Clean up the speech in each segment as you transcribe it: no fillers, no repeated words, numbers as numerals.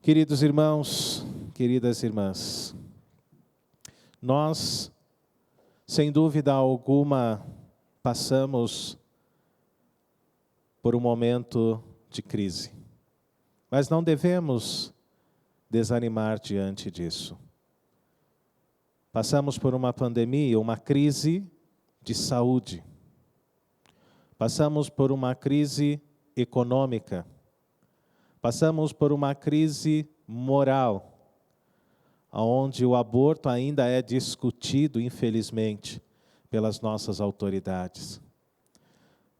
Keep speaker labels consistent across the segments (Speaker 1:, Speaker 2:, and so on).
Speaker 1: Queridos irmãos, queridas irmãs, nós, sem dúvida alguma, passamos por um momento de crise, mas não devemos desanimar diante disso. Passamos por uma pandemia, uma crise de saúde. Passamos por uma crise econômica. Passamos por uma crise moral, onde o aborto ainda é discutido, infelizmente, pelas nossas autoridades.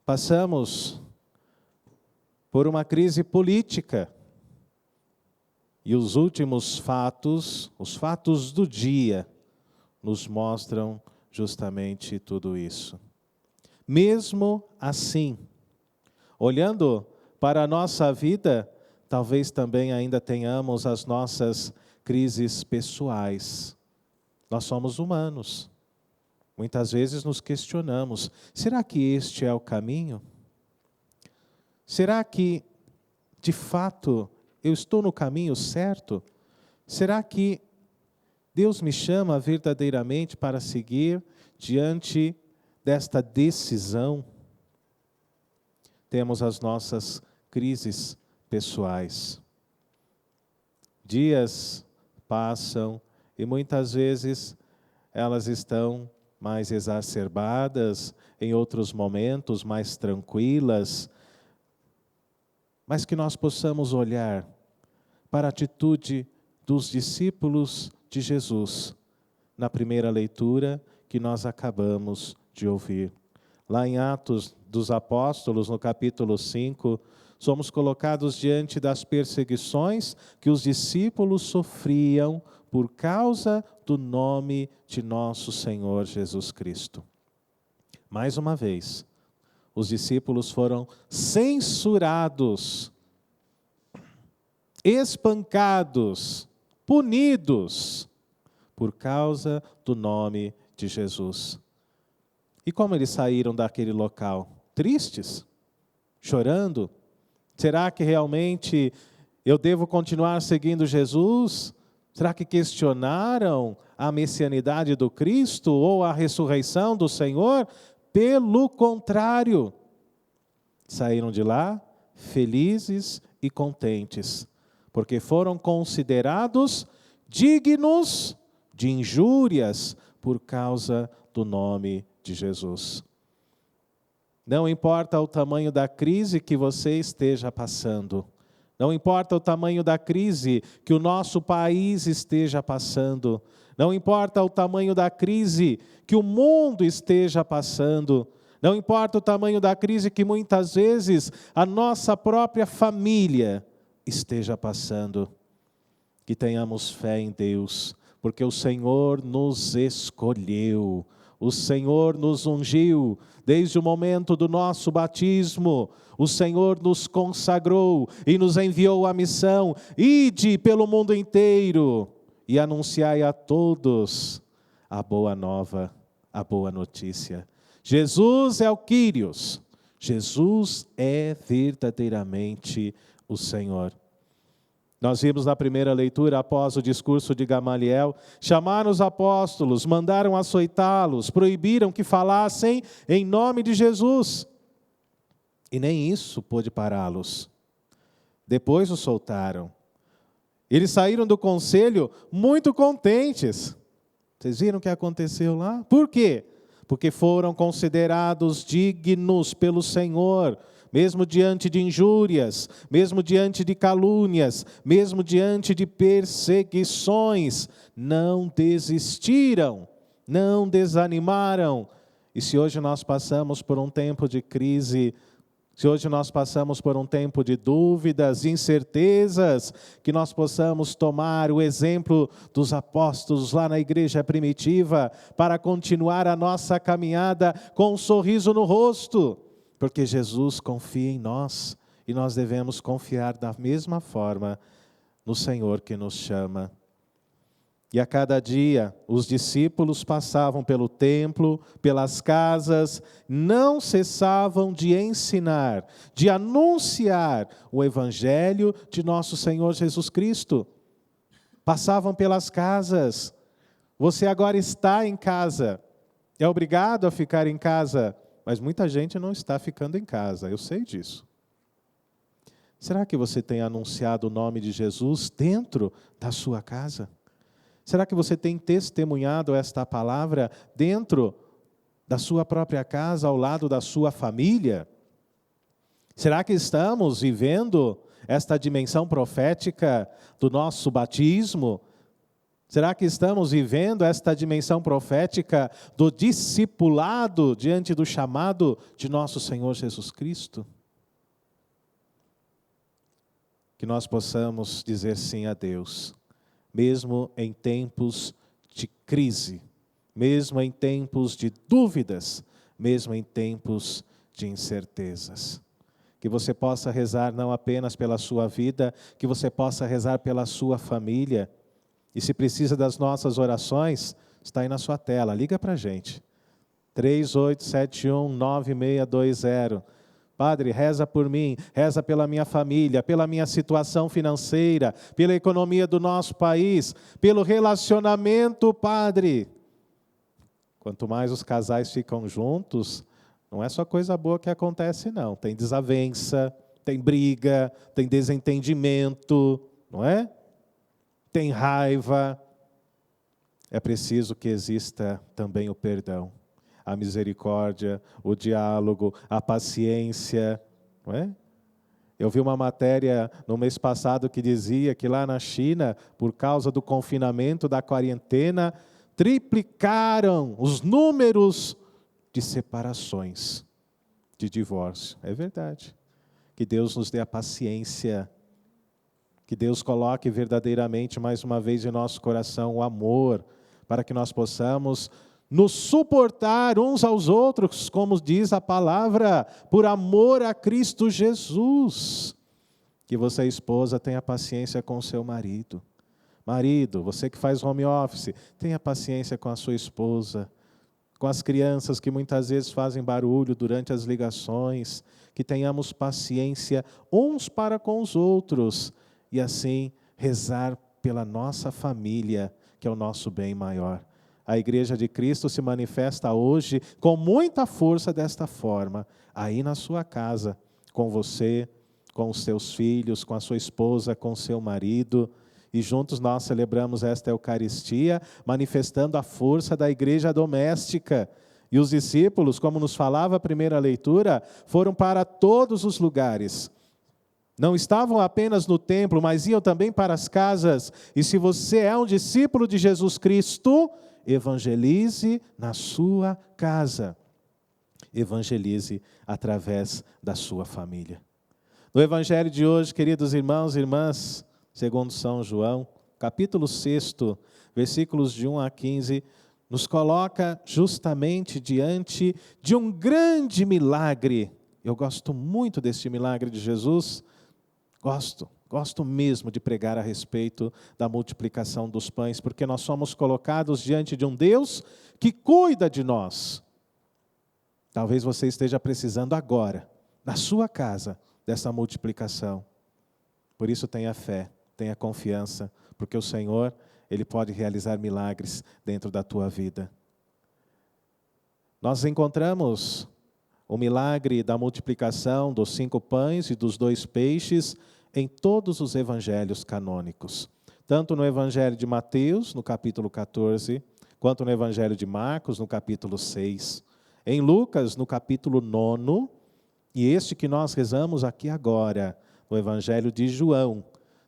Speaker 1: Passamos por uma crise política. E os últimos fatos, os fatos do dia, nos mostram justamente tudo isso. Mesmo assim, olhando para a nossa vida, talvez também ainda tenhamos as nossas crises pessoais. Nós somos humanos. Muitas vezes nos questionamos, será que este é o caminho? Será que, de fato, eu estou no caminho certo? Será que Deus me chama verdadeiramente para seguir diante desta decisão? Temos as nossas crises pessoais. Dias passam e muitas vezes elas estão mais exacerbadas, em outros momentos mais tranquilas, mas que nós possamos olhar para a atitude dos discípulos de Jesus, na primeira leitura que nós acabamos de ouvir. Lá em Atos dos Apóstolos, no capítulo 5, somos colocados diante das perseguições que os discípulos sofriam por causa do nome de nosso Senhor Jesus Cristo. Mais uma vez, os discípulos foram censurados, espancados, punidos por causa do nome de Jesus. E como eles saíram daquele local? Tristes? Chorando? Será que realmente eu devo continuar seguindo Jesus? Será que questionaram a messianidade do Cristo ou a ressurreição do Senhor? Pelo contrário, saíram de lá felizes e contentes, porque foram considerados dignos de injúrias por causa do nome de Jesus. Não importa o tamanho da crise que você esteja passando, não importa o tamanho da crise que o nosso país esteja passando, não importa o tamanho da crise que o mundo esteja passando, não importa o tamanho da crise que muitas vezes a nossa própria família esteja passando, que tenhamos fé em Deus, porque o Senhor nos escolheu, o Senhor nos ungiu, desde o momento do nosso batismo, o Senhor nos consagrou e nos enviou a missão: ide pelo mundo inteiro e anunciai a todos a boa nova, a boa notícia. Jesus é o Quírios, Jesus é verdadeiramente o Senhor. Nós vimos na primeira leitura, após o discurso de Gamaliel, chamaram os apóstolos, mandaram açoitá-los, proibiram que falassem em nome de Jesus. E nem isso pôde pará-los. Depois os soltaram. Eles saíram do conselho muito contentes. Vocês viram o que aconteceu lá? Por quê? Porque foram considerados dignos pelo Senhor, mesmo diante de injúrias, mesmo diante de calúnias, mesmo diante de perseguições, não desistiram, não desanimaram. E se hoje nós passamos por um tempo de crise, se hoje nós passamos por um tempo de dúvidas, incertezas, que nós possamos tomar o exemplo dos apóstolos lá na igreja primitiva, para continuar a nossa caminhada com um sorriso no rosto, porque Jesus confia em nós, e nós devemos confiar da mesma forma no Senhor que nos chama. E a cada dia os discípulos passavam pelo templo, pelas casas, não cessavam de ensinar, de anunciar o evangelho de nosso Senhor Jesus Cristo. Passavam pelas casas. Você agora está em casa. É obrigado a ficar em casa, mas muita gente não está ficando em casa, eu sei disso. Será que você tem anunciado o nome de Jesus dentro da sua casa? Será que você tem testemunhado esta palavra dentro da sua própria casa, ao lado da sua família? Será que estamos vivendo esta dimensão profética do nosso batismo? Será que estamos vivendo esta dimensão profética do discipulado diante do chamado de nosso Senhor Jesus Cristo? Que nós possamos dizer sim a Deus, mesmo em tempos de crise, mesmo em tempos de dúvidas, mesmo em tempos de incertezas. Que você possa rezar não apenas pela sua vida, que você possa rezar pela sua família. E se precisa das nossas orações, está aí na sua tela, liga para a gente. 3871-9620. Padre, reza por mim, reza pela minha família, pela minha situação financeira, pela economia do nosso país, pelo relacionamento, Padre. Quanto mais os casais ficam juntos, não é só coisa boa que acontece, não. Tem desavença, tem briga, tem desentendimento, não é? Tem raiva. É preciso que exista também o perdão, a misericórdia, o diálogo, a paciência, não é? Eu vi uma matéria no mês passado que dizia que lá na China, por causa do confinamento, da quarentena, triplicaram os números de separações, de divórcio. É verdade. Que Deus nos dê a paciência, que Deus coloque verdadeiramente, mais uma vez, em nosso coração o amor, para que nós possamos nos suportar uns aos outros, como diz a palavra, por amor a Cristo Jesus. Que você, esposa, tenha paciência com o seu marido. Marido, você que faz home office, tenha paciência com a sua esposa, com as crianças que muitas vezes fazem barulho durante as ligações, que tenhamos paciência uns para com os outros, e assim rezar pela nossa família, que é o nosso bem maior. A Igreja de Cristo se manifesta hoje com muita força desta forma, aí na sua casa, com você, com os seus filhos, com a sua esposa, com o seu marido, e juntos nós celebramos esta Eucaristia, manifestando a força da igreja doméstica. E os discípulos, como nos falava a primeira leitura, foram para todos os lugares. Não estavam apenas no templo, mas iam também para as casas. E se você é um discípulo de Jesus Cristo, evangelize na sua casa. Evangelize através da sua família. No Evangelho de hoje, queridos irmãos e irmãs, segundo São João, capítulo 6, versículos de 1 a 15, nos coloca justamente diante de um grande milagre. Eu gosto muito deste milagre de Jesus, gosto mesmo de pregar a respeito da multiplicação dos pães, porque nós somos colocados diante de um Deus que cuida de nós. Talvez você esteja precisando agora, na sua casa, dessa multiplicação. Por isso tenha fé, tenha confiança, porque o Senhor, Ele pode realizar milagres dentro da tua vida. Nós encontramos o milagre da multiplicação dos 5 pães e dos 2 peixes em todos os evangelhos canônicos. Tanto no Evangelho de Mateus, no capítulo 14, quanto no Evangelho de Marcos, no capítulo 6. Em Lucas, no capítulo 9, e este que nós rezamos aqui agora, no Evangelho de João.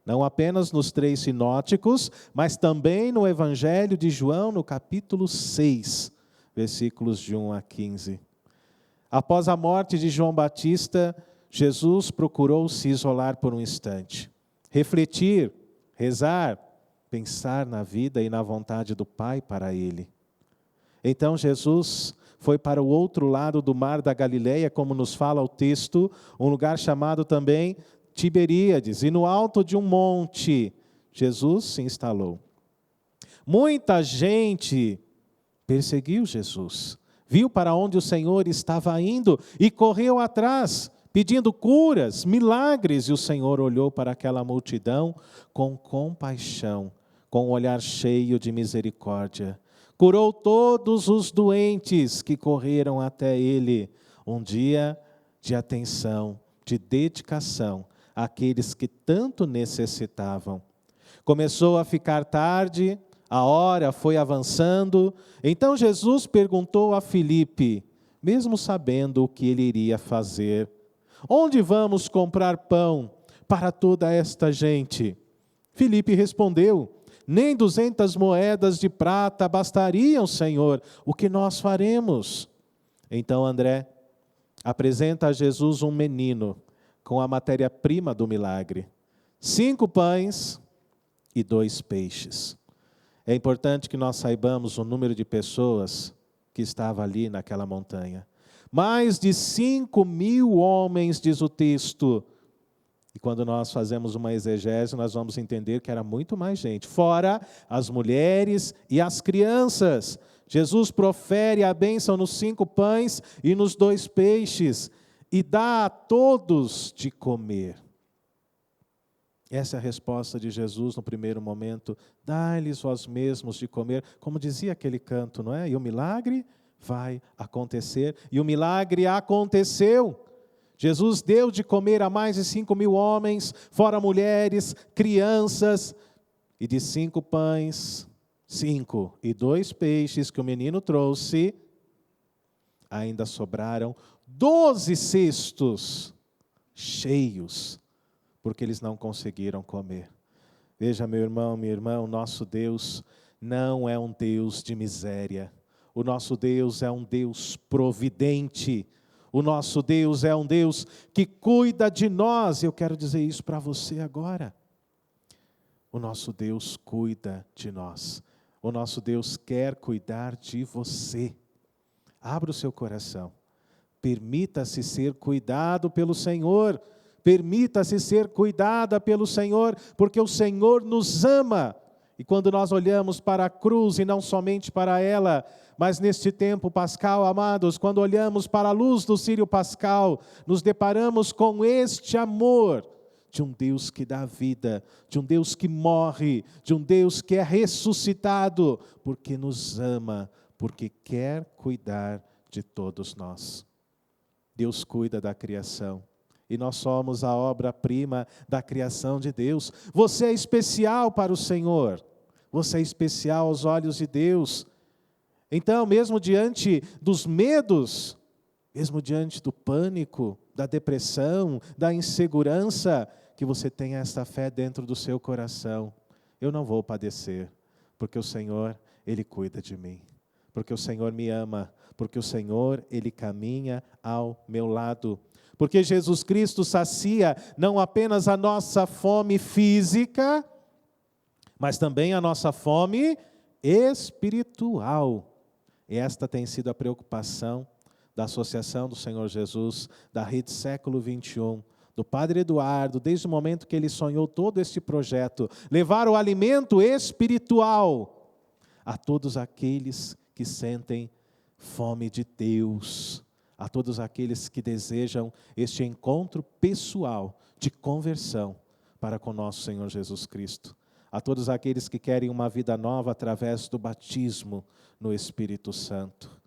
Speaker 1: Não apenas nos 3 sinóticos, mas também no Evangelho de João, no capítulo 6, versículos de 1 a 15. Após a morte de João Batista, Jesus procurou se isolar por um instante, refletir, rezar, pensar na vida e na vontade do Pai para ele. Então Jesus foi para o outro lado do mar da Galileia, como nos fala o texto, um lugar chamado também Tiberíades, e no alto de um monte, Jesus se instalou. Muita gente perseguiu Jesus, viu para onde o Senhor estava indo e correu atrás, pedindo curas, milagres, e o Senhor olhou para aquela multidão com compaixão, com um olhar cheio de misericórdia. Curou todos os doentes que correram até Ele. Um dia de atenção, de dedicação àqueles que tanto necessitavam. Começou a ficar tarde, a hora foi avançando. Então Jesus perguntou a Filipe, mesmo sabendo o que ele iria fazer: onde vamos comprar pão para toda esta gente? Filipe respondeu: nem 200 moedas de prata bastariam, Senhor. O que nós faremos? Então André apresenta a Jesus um menino com a matéria-prima do milagre: 5 pães e 2 peixes. É importante que nós saibamos o número de pessoas que estava ali naquela montanha. Mais de 5.000 homens, diz o texto. E quando nós fazemos uma exegese, nós vamos entender que era muito mais gente. Fora as mulheres e as crianças. Jesus profere a bênção nos 5 pães e nos 2 peixes. E dá a todos de comer. Essa é a resposta de Jesus no primeiro momento: dai-lhes vós mesmos de comer, como dizia aquele canto, não é? E o milagre vai acontecer, e o milagre aconteceu. Jesus deu de comer a mais de 5.000 homens, fora mulheres, crianças, e de 5 pães, 5 e 2 peixes que o menino trouxe, ainda sobraram 12 cestos cheios, porque eles não conseguiram comer. Veja, meu irmão, minha irmã, o nosso Deus não é um Deus de miséria. O nosso Deus é um Deus providente. O nosso Deus é um Deus que cuida de nós. Eu quero dizer isso para você agora. O nosso Deus cuida de nós. O nosso Deus quer cuidar de você. Abra o seu coração. Permita-se ser cuidado pelo Senhor. Permita-se ser cuidada pelo Senhor, porque o Senhor nos ama. E quando nós olhamos para a cruz, e não somente para ela, mas neste tempo pascal, amados, quando olhamos para a luz do círio pascal, nos deparamos com este amor de um Deus que dá vida, de um Deus que morre, de um Deus que é ressuscitado, porque nos ama, porque quer cuidar de todos nós. Deus cuida da criação. E nós somos a obra-prima da criação de Deus. Você é especial para o Senhor. Você é especial aos olhos de Deus. Então, mesmo diante dos medos, mesmo diante do pânico, da depressão, da insegurança, que você tenha esta fé dentro do seu coração. Eu não vou padecer, porque o Senhor, Ele cuida de mim. Porque o Senhor me ama, porque o Senhor, Ele caminha ao meu lado. Porque Jesus Cristo sacia não apenas a nossa fome física, mas também a nossa fome espiritual. E esta tem sido a preocupação da Associação do Senhor Jesus, da Rede Século XXI, do Padre Eduardo, desde o momento que ele sonhou todo este projeto, levar o alimento espiritual a todos aqueles que sentem fome de Deus, a todos aqueles que desejam este encontro pessoal de conversão para com nosso Senhor Jesus Cristo, a todos aqueles que querem uma vida nova através do batismo no Espírito Santo.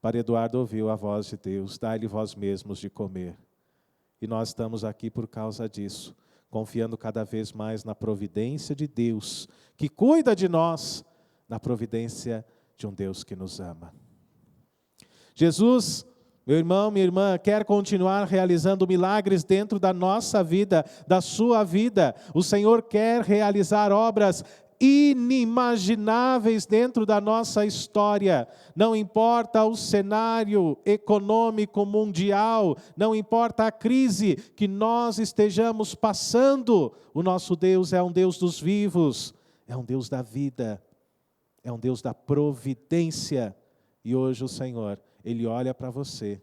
Speaker 1: Padre Eduardo ouviu a voz de Deus: dai-lhe vós mesmos de comer. E nós estamos aqui por causa disso, confiando cada vez mais na providência de Deus, que cuida de nós, na providência de um Deus que nos ama. Jesus, meu irmão, minha irmã, quer continuar realizando milagres dentro da nossa vida, da sua vida. O Senhor quer realizar obras inimagináveis dentro da nossa história. Não importa o cenário econômico mundial, não importa a crise que nós estejamos passando, o nosso Deus é um Deus dos vivos, é um Deus da vida, é um Deus da providência. E hoje o Senhor, Ele olha para você,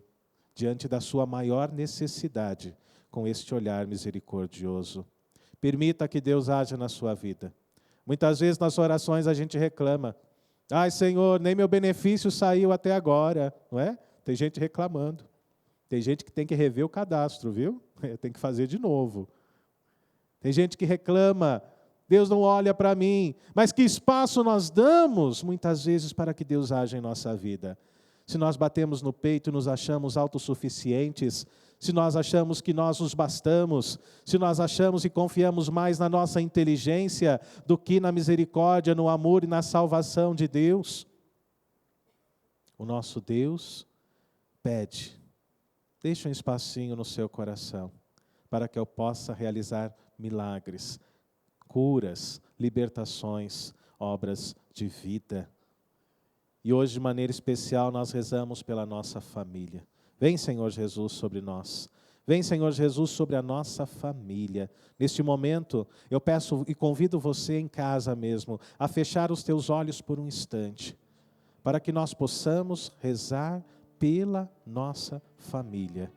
Speaker 1: diante da sua maior necessidade, com este olhar misericordioso. Permita que Deus haja na sua vida. Muitas vezes nas orações a gente reclama. Ai, Senhor, nem meu benefício saiu até agora, não é? Tem gente reclamando. Tem gente que tem que rever o cadastro, viu? Tem que fazer de novo. Tem gente que reclama, Deus não olha para mim. Mas que espaço nós damos, muitas vezes, para que Deus haja em nossa vida? Se nós batemos no peito e nos achamos autossuficientes, se nós achamos que nós nos bastamos, se nós achamos e confiamos mais na nossa inteligência do que na misericórdia, no amor e na salvação de Deus, o nosso Deus pede, deixe um espacinho no seu coração, para que eu possa realizar milagres, curas, libertações, obras de vida. E hoje, de maneira especial, nós rezamos pela nossa família. Vem, Senhor Jesus, sobre nós. Vem, Senhor Jesus, sobre a nossa família. Neste momento, eu peço e convido você em casa mesmo a fechar os teus olhos por um instante, para que nós possamos rezar pela nossa família.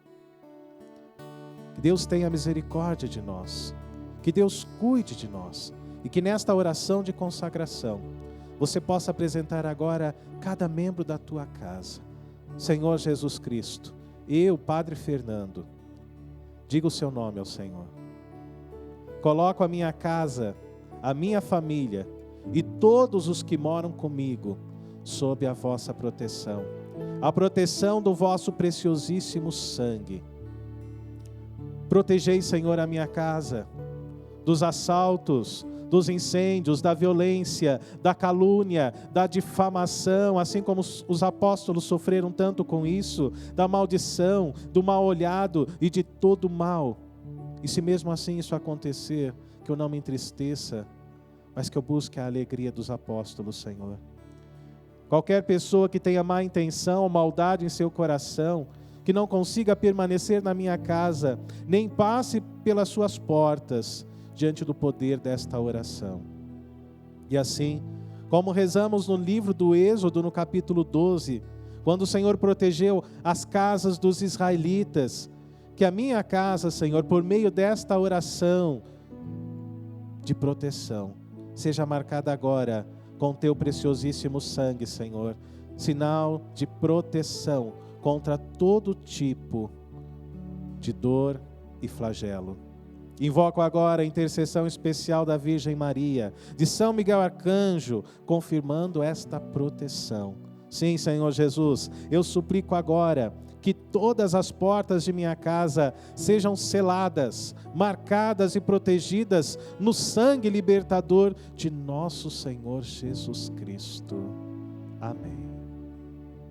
Speaker 1: Que Deus tenha misericórdia de nós, que Deus cuide de nós, e que nesta oração de consagração, você possa apresentar agora cada membro da tua casa. Senhor Jesus Cristo, eu, Padre Fernando, diga o seu nome ao Senhor. Coloco a minha casa, a minha família e todos os que moram comigo sob a vossa proteção, a proteção do vosso preciosíssimo sangue. Protegei, Senhor, a minha casa dos assaltos, dos incêndios, da violência, da calúnia, da difamação, assim como os apóstolos sofreram tanto com isso, da maldição, do mal olhado e de todo mal. E se mesmo assim isso acontecer, que eu não me entristeça, mas que eu busque a alegria dos apóstolos, Senhor. Qualquer pessoa que tenha má intenção ou maldade em seu coração, que não consiga permanecer na minha casa, nem passe pelas suas portas, diante do poder desta oração. E assim, como rezamos no livro do Êxodo, no capítulo 12, quando o Senhor protegeu as casas dos israelitas, que a minha casa, Senhor, por meio desta oração de proteção, seja marcada agora com teu preciosíssimo sangue, Senhor, sinal de proteção contra todo tipo de dor e flagelo. Invoco agora a intercessão especial da Virgem Maria, de São Miguel Arcanjo, confirmando esta proteção. Sim, Senhor Jesus, eu suplico agora que todas as portas de minha casa sejam seladas, marcadas e protegidas no sangue libertador de nosso Senhor Jesus Cristo. Amém.